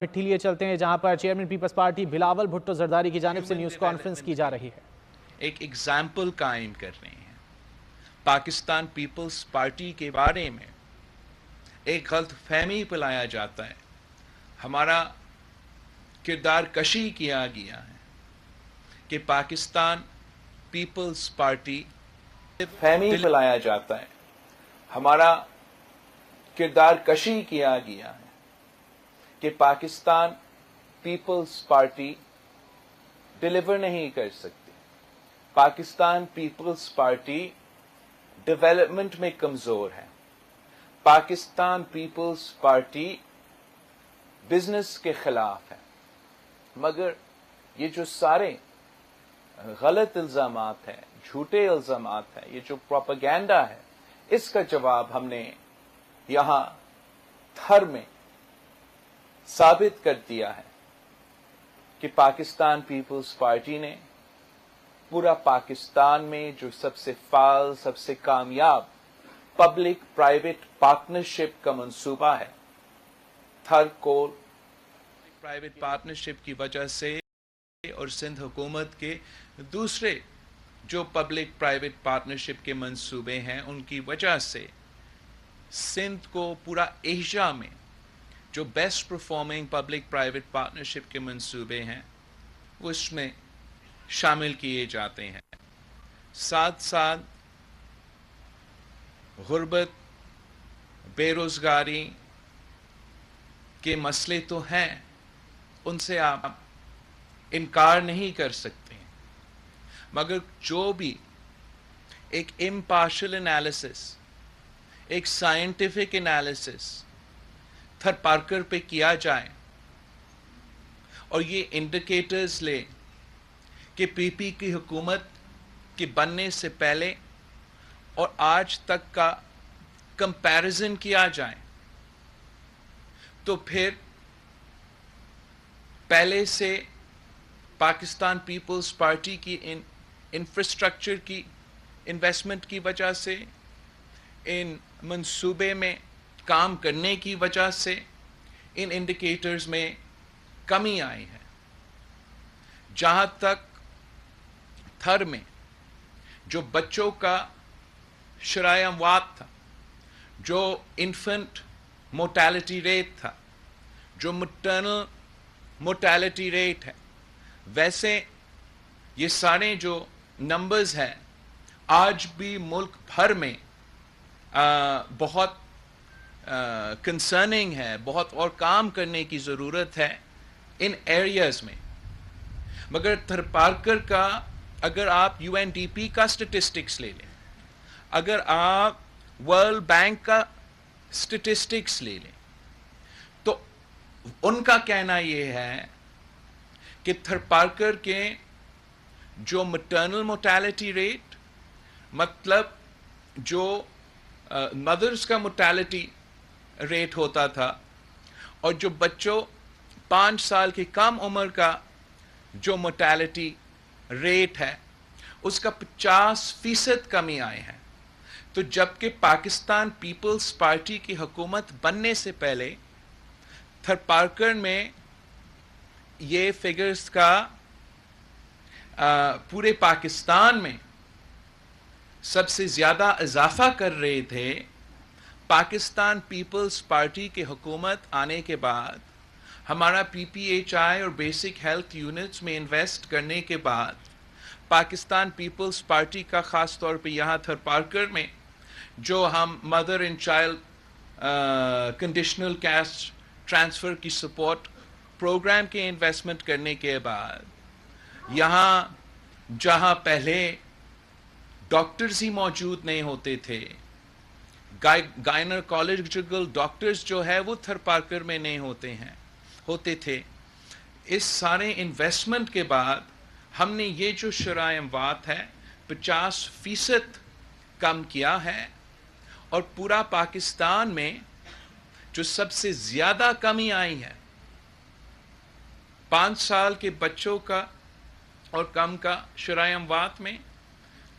مٹھی لیے چلتے ہیں جہاں پر چیئرمین پیپلز پارٹی بلاول بھٹو زرداری کی جانب سے نیوز کانفرنس کی جا رہی ہے۔ ایک ایگزامپل قائم کر رہے ہیں۔ پاکستان پیپلز پارٹی کے بارے میں ایک غلط فہمی پلایا جاتا ہے، ہمارا کردار کشی کیا گیا ہے کہ پاکستان پیپلز پارٹی فہمی پلایا جاتا ہے، ہمارا کردار کشی کیا گیا ہے کہ پاکستان پیپلز پارٹی ڈیلیور نہیں کر سکتی، پاکستان پیپلز پارٹی ڈیولپمنٹ میں کمزور ہے، پاکستان پیپلز پارٹی بزنس کے خلاف ہے۔ مگر یہ جو سارے غلط الزامات ہیں، جھوٹے الزامات ہیں، یہ جو پروپیگنڈا ہے، اس کا جواب ہم نے یہاں تھر میں ثابت کر دیا ہے کہ پاکستان پیپلز پارٹی نے پورا پاکستان میں جو سب سے فعال، سب سے کامیاب پبلک پرائیویٹ پارٹنرشپ کا منصوبہ ہے، تھر کو پرائیویٹ پارٹنرشپ کی وجہ سے اور سندھ حکومت کے دوسرے جو پبلک پرائیویٹ پارٹنرشپ کے منصوبے ہیں ان کی وجہ سے سندھ کو پورا ایشیا میں جو best performing public private partnership کے منصوبے ہیں وہ اس میں شامل کیے جاتے ہیں۔ ساتھ ساتھ غربت، بے روزگاری کے مسئلے تو ہیں، ان سے آپ انکار نہیں کر سکتے، مگر جو بھی ایک امپارشل انالیسس، ایک سائنٹیفک انالیسس تھر پارکر پہ کیا جائے اور یہ انڈیکیٹرز لے کہ پی پی کی حکومت کے بننے سے پہلے اور آج تک کا کمپیریزن کیا جائے تو پھر پہلے سے پاکستان پیپلز پارٹی کی انفراسٹرکچر کی انویسٹمنٹ کی وجہ سے، ان منصوبے میں کام کرنے کی وجہ سے ان انڈیکیٹرز میں کمی آئی ہے۔ جہاں تک تھر میں جو بچوں کا شرح اموات تھا، جو انفنٹ موٹیلٹی ریٹ تھا، جو مٹرنل موٹیلٹی ریٹ ہے، ویسے یہ سارے جو نمبرز ہیں آج بھی ملک بھر میں بہت کنسرننگ ہے، بہت اور کام کرنے کی ضرورت ہے ان ایریاز میں۔ مگر تھر پارکر کا اگر آپ یو این ڈی پی کا سٹیٹسٹکس لے لیں، اگر آپ ورلڈ بینک کا سٹیٹسٹکس لے لیں، تو ان کا کہنا یہ ہے کہ تھر پارکر کے جو مٹرنل موٹیلٹی ریٹ، مطلب جو مدرز کا موٹیلٹی ریٹ ہوتا تھا اور جو بچوں 5 سال کی کم عمر کا جو موٹیلٹی ریٹ ہے اس کا 50% کمی آئے ہیں۔ تو جبکہ پاکستان پیپلز پارٹی کی حکومت بننے سے پہلے تھر پارکر میں یہ فگرز کا پورے پاکستان میں سب سے زیادہ اضافہ کر رہے تھے، پاکستان پیپلز پارٹی کی حکومت آنے کے بعد ہمارا پی پی ایچ آئی اور بیسک ہیلتھ یونٹس میں انویسٹ کرنے کے بعد پاکستان پیپلز پارٹی کا خاص طور پہ یہاں تھر پارکر میں جو ہم mother and child conditional cash transfer کی سپورٹ پروگرام کے انویسٹمنٹ کرنے کے بعد یہاں جہاں پہلے ڈاکٹرز ہی موجود نہیں ہوتے تھے، گائنیکولوجیکل ڈاکٹرز جو ہے وہ تھر پارکر میں نہیں ہوتے تھے، اس سارے انویسٹمنٹ کے بعد ہم نے یہ جو شرح اموات ہے 50% کم کیا ہے، اور پورا پاکستان میں جو سب سے زیادہ کمی آئی ہے 5 سال کے بچوں کا اور کم کا شرح اموات میں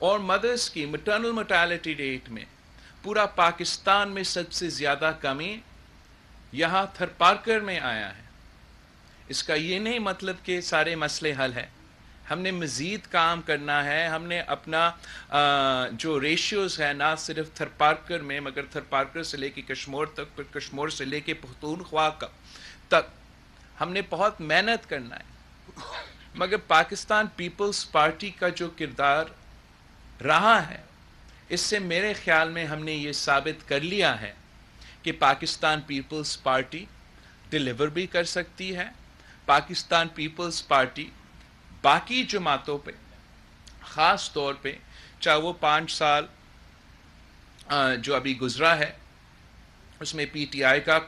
اور مدرز کی مٹرنل موٹیلٹی ریٹ میں، پورا پاکستان میں سب سے زیادہ کمی یہاں تھر پارکر میں آیا ہے۔ اس کا یہ نہیں مطلب کہ سارے مسئلے حل ہیں. ہم نے مزید کام کرنا ہے. ہم نے اپنا جو ریشیوز ہے نہ صرف تھر پارکر میں مگر تھر پارکر سے لے کے کشمور تک، پھر کشمور سے لے کے پختونخوا تک ہم نے بہت محنت کرنا ہے. مگر پاکستان پیپلز پارٹی کا جو کردار رہا ہے اس سے میرے خیال میں ہم نے یہ ثابت کر لیا ہے کہ پاکستان پیپلز پارٹی ڈیلیور بھی کر سکتی ہے. پاکستان پیپلز پارٹی باقی جماعتوں پہ خاص طور پہ چاہے وہ 5 سال جو ابھی گزرا ہے اس میں پی ٹی آئی کا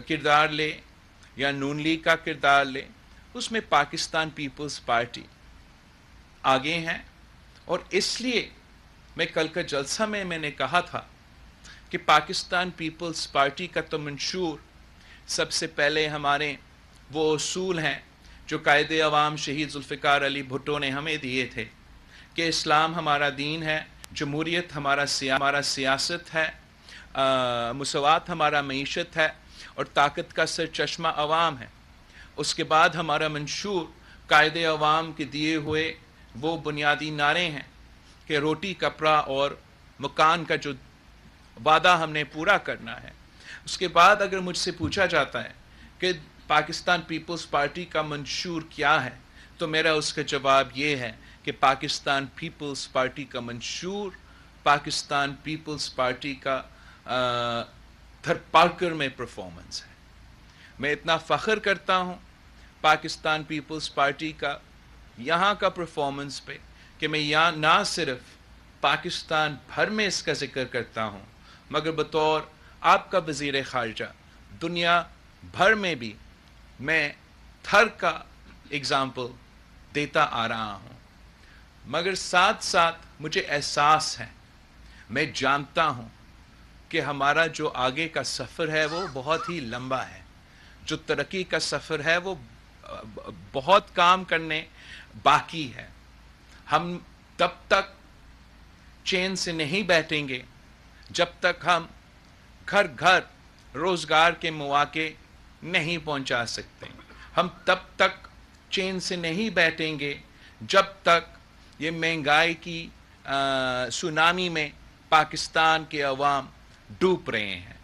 کردار لے یا نون لیگ کا کردار لے، اس میں پاکستان پیپلز پارٹی آگے ہیں. اور اس لیے میں کل کا جلسہ میں نے کہا تھا کہ پاکستان پیپلز پارٹی کا تو منشور سب سے پہلے ہمارے وہ اصول ہیں جو قائد عوام شہید ذوالفقار علی بھٹو نے ہمیں دیے تھے کہ اسلام ہمارا دین ہے، جمہوریت ہمارا سیاست ہے، مساوات ہمارا معیشت ہے اور طاقت کا سر چشمہ عوام ہے. اس کے بعد ہمارا منشور قائد عوام کے دیے ہوئے وہ بنیادی نعرے ہیں کہ روٹی، کپڑا اور مکان کا جو وعدہ ہم نے پورا کرنا ہے. اس کے بعد اگر مجھ سے پوچھا جاتا ہے کہ پاکستان پیپلز پارٹی کا منشور کیا ہے تو میرا اس کا جواب یہ ہے کہ پاکستان پیپلز پارٹی کا منشور پاکستان پیپلز پارٹی کا تھر پارکر میں پرفارمنس ہے. میں اتنا فخر کرتا ہوں پاکستان پیپلز پارٹی کا یہاں کا پرفارمنس پہ کہ میں یہاں نہ صرف پاکستان بھر میں اس کا ذکر کرتا ہوں مگر بطور آپ کا وزیر خارجہ دنیا بھر میں بھی میں تھر کا اگزامپل دیتا آ رہا ہوں. مگر ساتھ ساتھ مجھے احساس ہے، میں جانتا ہوں کہ ہمارا جو آگے کا سفر ہے وہ بہت ہی لمبا ہے. جو ترقی کا سفر ہے وہ بہت کام کرنے باقی ہے. ہم تب تک چین سے نہیں بیٹھیں گے جب تک ہم گھر گھر روزگار کے مواقع نہیں پہنچا سکتے. ہم تب تک چین سے نہیں بیٹھیں گے جب تک یہ مہنگائی کی سونامی میں پاکستان کے عوام ڈوب رہے ہیں.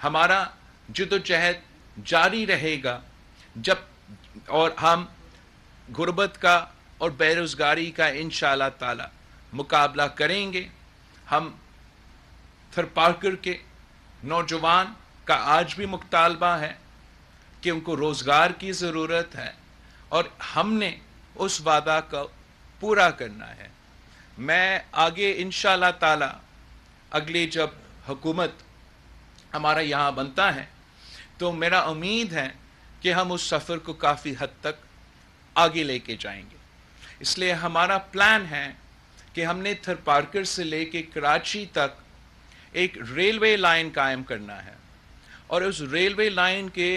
ہمارا جدوجہد جاری رہے گا جب اور ہم غربت کا اور بے روزگاری کا انشاءاللہ تعالی مقابلہ کریں گے. ہم تھر پارکر کے نوجوان کا آج بھی مطالبہ ہے کہ ان کو روزگار کی ضرورت ہے اور ہم نے اس وعدہ کو پورا کرنا ہے. میں آگے انشاءاللہ تعالی اگلی جب حکومت ہمارا یہاں بنتا ہے تو میرا امید ہے کہ ہم اس سفر کو کافی حد تک آگے لے کے جائیں گے. اس لیے ہمارا پلان ہے کہ ہم نے تھر پارکر سے لے کے کراچی تک ایک ریلوے لائن قائم کرنا ہے اور اس ریلوے لائن کے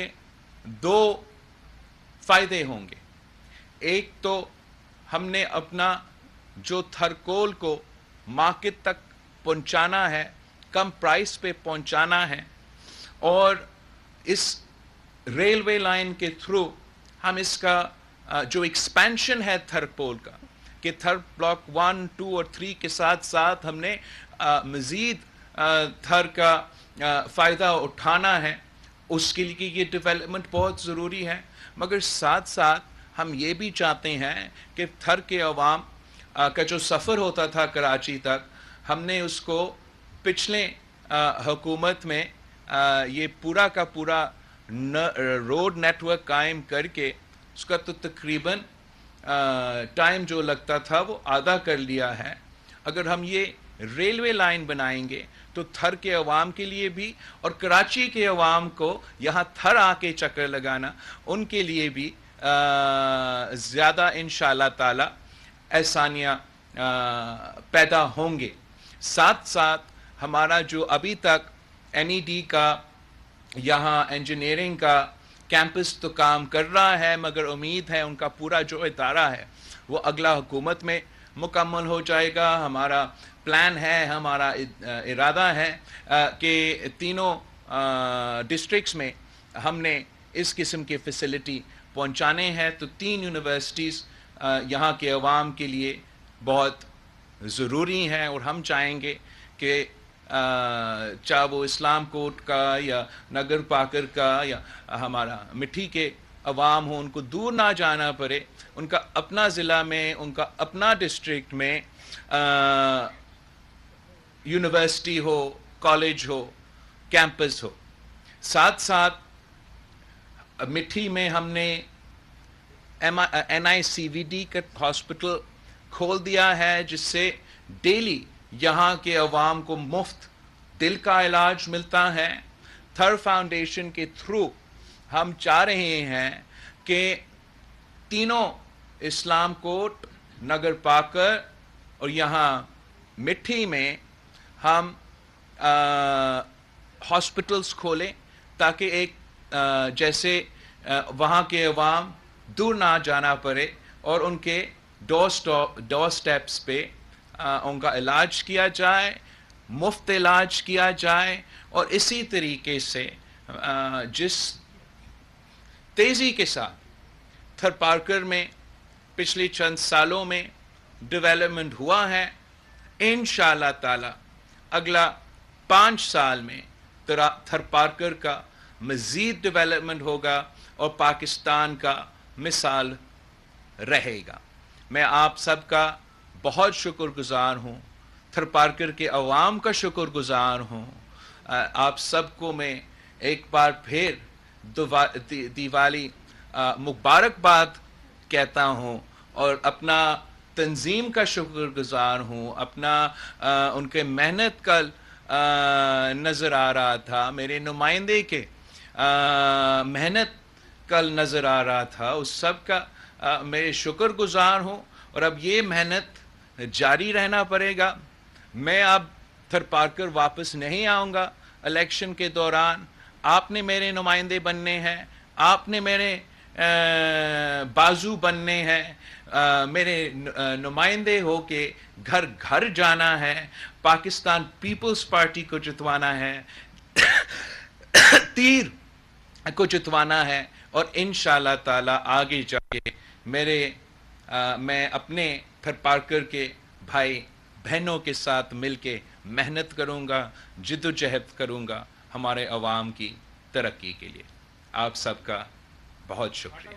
2 فائدے ہوں گے. ایک تو ہم نے اپنا جو تھرکول کو مارکیٹ تک پہنچانا ہے، کم پرائس پہ پہنچانا ہے اور اس ریلوے لائن کے تھرو ہم اس کا جو ایکسپینشن ہے تھرکول کا کہ تھر بلاک 1، 2 اور 3 کے ساتھ ساتھ ہم نے مزید تھر کا فائدہ اٹھانا ہے. اس کے لیے یہ ڈیولپمنٹ بہت ضروری ہے. مگر ساتھ ساتھ ہم یہ بھی چاہتے ہیں کہ تھر کے عوام کا جو سفر ہوتا تھا کراچی تک، ہم نے اس کو پچھلے حکومت میں یہ پورا کا پورا روڈ نیٹ ورک قائم کر کے اس کا تو تقریباً ٹائم جو لگتا تھا وہ آدھا کر لیا ہے. اگر ہم یہ ریلوے لائن بنائیں گے تو تھر کے عوام کے لیے بھی اور کراچی کے عوام کو یہاں تھر آ کے چکر لگانا ان کے لیے بھی زیادہ انشاءاللہ تعالی آسانیاں پیدا ہوں گے. ساتھ ساتھ ہمارا جو ابھی تک NED کا یہاں انجینئرنگ کا کیمپس تو کام کر رہا ہے مگر امید ہے ان کا پورا جو ادارہ ہے وہ اگلا حکومت میں مکمل ہو جائے گا. ہمارا پلان ہے، ہمارا ارادہ ہے کہ تینوں ڈسٹرکٹس میں ہم نے اس قسم کی فیسلٹی پہنچانے ہیں تو 3 یونیورسٹیز یہاں کے عوام کے لیے بہت ضروری ہیں، اور ہم چاہیں گے کہ چاہے وہ اسلام کوٹ کا یا نگر پاکر کا یا ہمارا مٹھی کے عوام ہوں، ان کو دور نہ جانا پڑے، ان کا اپنا ضلع میں، ان کا اپنا ڈسٹرکٹ میں یونیورسٹی ہو، کالج ہو، کیمپس ہو۔ ساتھ ساتھ مٹھی میں ہم نے NICVD کا ہاسپٹل کھول دیا ہے، جس سے ڈیلی یہاں کے عوام کو مفت دل کا علاج ملتا ہے۔ تھر فاؤنڈیشن کے تھرو ہم چاہ رہے ہیں کہ تینوں اسلام کوٹ، نگر پاکر اور یہاں مٹھی میں ہم ہاسپٹلس کھولیں، تاکہ ایک جیسے وہاں کے عوام دور نہ جانا پڑے اور ان کے ڈور سٹیپس پہ ان کا علاج کیا جائے، مفت علاج کیا جائے۔ اور اسی طریقے سے جس تیزی کے ساتھ تھر پارکر میں پچھلے چند سالوں میں ڈیولپمنٹ ہوا ہے، انشاءاللہ تعالی اگلا 5 سال میں تھر پارکر کا مزید ڈیولپمنٹ ہوگا اور پاکستان کا مثال رہے گا۔ میں آپ سب کا بہت شکر گزار ہوں، تھر پارکر کے عوام کا شکر گزار ہوں۔ آپ سب کو میں ایک بار پھر دیوالی مبارکباد کہتا ہوں، اور اپنا تنظیم کا شکر گزار ہوں، اپنا ان کے محنت کا نظر آ رہا تھا، میرے نمائندے کے محنت کل نظر آ رہا تھا، اس سب کا میں شکر گزار ہوں۔ اور اب یہ محنت جاری رہنا پڑے گا۔ میں اب تھر پارکر واپس نہیں آؤں گا الیکشن کے دوران۔ آپ نے میرے نمائندے بننے ہیں، آپ نے میرے بازو بننے ہیں، میرے نمائندے ہو کے گھر گھر جانا ہے، پاکستان پیپلز پارٹی کو جتوانا ہے، تیر کو جتوانا ہے، اور انشاءاللہ تعالی آگے جا کے میں اپنے تھر پارکر کے بھائی بہنوں کے ساتھ مل کے محنت کروں گا، جد و جہد کروں گا ہمارے عوام کی ترقی کے لیے۔ آپ سب کا بہت شکریہ۔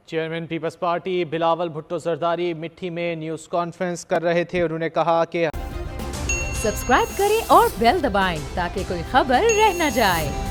چیئرمین پیپلز پارٹی بلاول بھٹو زرداری مٹھی میں نیوز کانفرنس کر رہے تھے۔ انہوں نے کہا کہ سبسکرائب کریں اور بیل دبائیں تاکہ کوئی خبر رہ نہ جائے۔